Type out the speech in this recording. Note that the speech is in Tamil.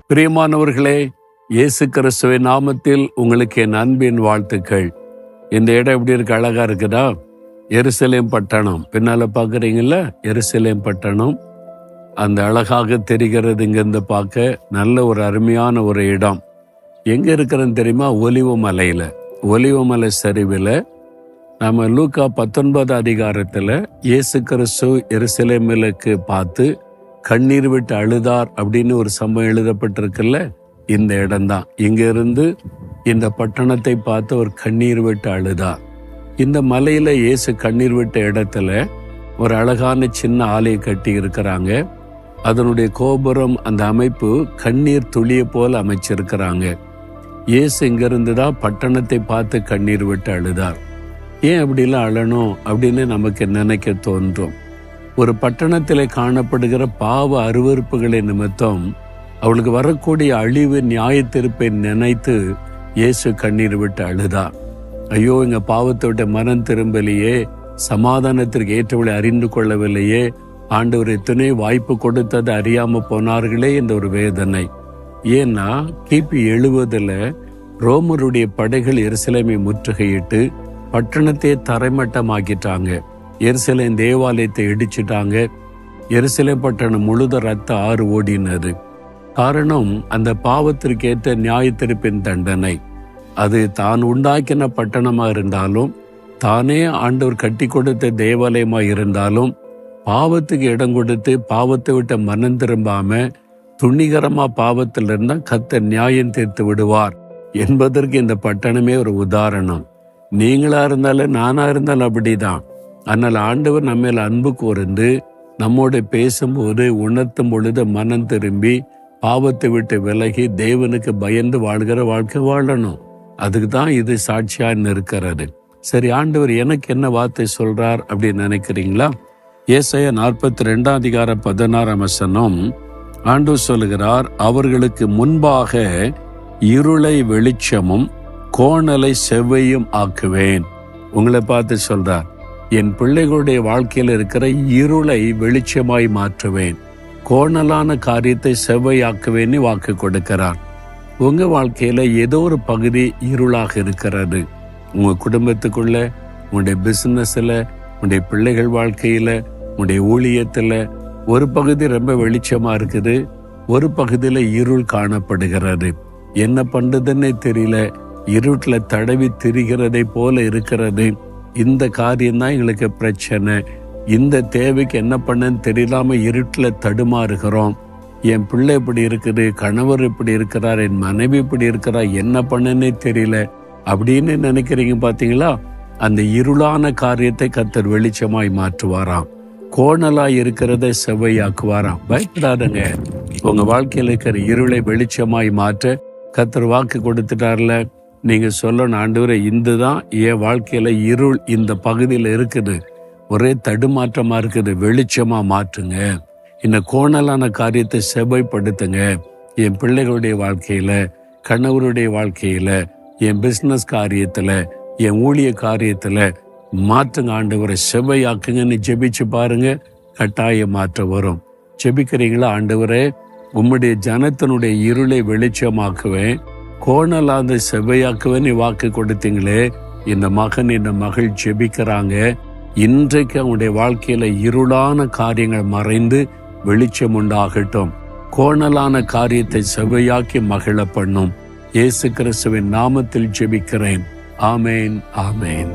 பிரியமானவர்களே, இயேசு கிறிஸ்துவின் நாமத்தில் உங்களுக்கு என் அன்பின் வாழ்த்துக்கள். இந்த இடம் எப்படி இருக்கு? அழகா இருக்குதா? எருசலேம் பட்டணம் பின்னால பாக்குறீங்கல்ல, எருசலேம் பட்டணம் அந்த அழகாக தெரிகிறது. இங்கிருந்து பார்க்க நல்ல ஒரு அருமையான ஒரு இடம். எங்க இருக்கிறன்னு தெரியுமா? ஒலிவமலையில, ஒலிவமலை சரிவில். நம்ம லூக்கா 19 அதிகாரத்துல இயேசு கிறிஸ்து எருசலேமிலுக்கு பார்த்து கண்ணீர் விட்டு அழுதார் அப்படின்னு ஒரு சம்பவம் எழுதப்பட்டிருக்குல்ல, இந்த இடம்தான். இங்க இருந்து இந்த பட்டணத்தை பார்த்து ஒரு கண்ணீர் விட்டு அழுதார். இந்த மலையில இயேசு கண்ணீர் விட்ட இடத்துல ஒரு அழகான சின்ன ஆலயை கட்டி இருக்கிறாங்க. அதனுடைய கோபுரம், அந்த அமைப்பு கண்ணீர் துளியை போல அமைச்சிருக்கிறாங்க. இயேசு இங்கிருந்து தான் பட்டணத்தை பார்த்து கண்ணீர் விட்டு அழுதார். ஏன் அப்படிலாம் அழணும் அப்படின்னு நமக்கு நினைக்க தோன்றும். ஒரு பட்டணத்திலே காணப்படுகிற பாவ அருவருப்புகளை நிமித்தம் அவளுக்கு வரக்கூடிய அழிவு நியாயத்தீர்ப்பை நினைத்து இயேசு கண்ணீர் விட்டு அழுதார். ஐயோ, எங்க பாவத்தை விட்டு மனம் திரும்பலையே, சமாதானத்திற்கு ஏற்றவளை அறிந்து கொள்ளவில்லையே, ஆண்டவர் துணை வாய்ப்பு கொடுத்தது அறியாம போனார்களே என்ற ஒரு வேதனை. ஏன்னா கிபி 70 ரோமருடைய படைகள் எருசலேமை முற்றுகையிட்டு பட்டணத்தை தரைமட்டமாக்கிட்டாங்க. எருசலேம் தேவாலயத்தை இடிச்சிட்டாங்க. எருசலேம் பட்டணம் முழுத ரத்த ஆறு ஓடினது. காரணம், அந்த பாவத்திற்கேற்ற நியாயத்தீர்ப்பின் தண்டனை. அது தான் உண்டாக்கின பட்டணமா இருந்தாலும், தானே ஆண்டவர் கட்டி கொடுத்த தேவாலயமா இருந்தாலும், பாவத்துக்கு இடம் கொடுத்து பாவத்தை விட்ட மனம் திரும்பாம துணிகரமா பாவத்தில் இருந்தா கர்த்தர் நியாயம் தீர்த்து விடுவார் என்பதற்கு இந்த பட்டணமே ஒரு உதாரணம். நீங்களா இருந்தாலும் நானா இருந்தாலும் அப்படிதான். ஆனால் ஆண்டவர் நம்ம மேல அன்பு கூர்ந்து நம்மோட பேசும்போது உணர்த்தும் பொழுது மனம் திரும்பி பாவத்தை விட்டு விலகி தேவனுக்கு பயந்து வாழ்கிற வாழ்க்கை வாழணும். அதுக்கு தான் இது சாட்சியா இருக்கிறது. சரி, ஆண்டவர் எனக்கு என்ன வார்த்தை சொல்றார் அப்படின்னு நினைக்கிறீங்களா? ஏசாயா 42 அதிகாரம் 16 வசனம் ஆண்டவர் சொல்லுகிறார், அவர்களுக்கு முன்பாக இருளை வெளிச்சமும் கோணலை செவ்வையும் ஆக்குவேன். உங்களை பார்த்து சொல்றார், என் பிள்ளைகளுடைய வாழ்க்கையில் இருக்கிற இருளை வெளிச்சமாய் மாற்றுவேன், கோணலான காரியத்தை செவ்வையாக்குவேன்னு வாக்கு கொடுக்கிறார். உங்க வாழ்க்கையில ஏதோ ஒரு பகுதி இருளாக இருக்கிறது. உங்க குடும்பத்துக்குள்ள, உங்களுடைய பிசினஸ்ல, உங்களுடைய பிள்ளைகள் வாழ்க்கையில, உங்களுடைய ஊழியத்துல ஒரு பகுதி ரொம்ப வெளிச்சமா இருக்குது, ஒரு பகுதியில இருள் காணப்படுகிறது. என்ன பண்றதுன்னு தெரியல, இருட்டுல தடவி திரிகிறதை போல இருக்கிறது. இந்த காரியம்தான் எங்களுக்கு பிரச்சனை. இந்த தேவைக்கு என்ன பண்ணன்னு தெரியலாம இருட்டுல தடுமாறுகிறோம். என் பிள்ளை இப்படி இருக்குது, கணவர் இப்படி இருக்கிறார், என் மனைவி இப்படி இருக்கிறார், என்ன பண்ணனே தெரியல அப்படின்னு நினைக்கிறீங்க பாத்தீங்களா? அந்த இருளான காரியத்தை கர்த்தர் வெளிச்சமாய் மாற்றுவாராம். கோணலாய் இருக்கிறதை செவ்வையாக்குவாராம். பயப்படாதங்க. உங்க வாழ்க்கையில் இருக்கிற இருளை வெளிச்சமாய் மாற்ற கர்த்தர் வாக்கு கொடுத்துட்டார்ல. நீங்க சொல்லணும், ஆண்டவரே, இதுதான் என் வாழ்க்கையில இருள் இந்த பகுதியில இருக்குது, ஒரே தடுமாற்றமா இருக்குது, வெளிச்சமா மாற்றுங்க. இந்த கோணலான காரியத்தை செவ்வைப்படுத்துங்க. என் பிள்ளைகளுடைய வாழ்க்கையில, கணவருடைய வாழ்க்கையில, என் பிசினஸ் காரியத்துல, என் ஊழிய காரியத்துல மாற்றுங்க ஆண்டவரை, செவ்வையாக்குங்கன்னு ஜெபிச்சு பாருங்க. கட்டாய மாற்ற வரும். ஜெபிக்கிறீங்களா? ஆண்டவரே, உம்முடைய ஜனத்தினுடைய இருளை வெளிச்சமாக்குவேன், கோணலாந்த செவ்வையாக்குவேன் வாக்கு கொடுத்தீங்களே. இந்த மகன், இந்த மகள் ஜெபிக்கிறாங்க. இன்றைக்கு அவனுடைய வாழ்க்கையில இருளான காரியங்கள் மறைந்து வெளிச்சம் உண்டாகட்டும். கோணலான காரியத்தை செவ்வையாக்கி மகிழ பண்ணும். இயேசு கிறிஸ்துவின் நாமத்தில் ஜெபிக்கிறேன். ஆமேன், ஆமேன்.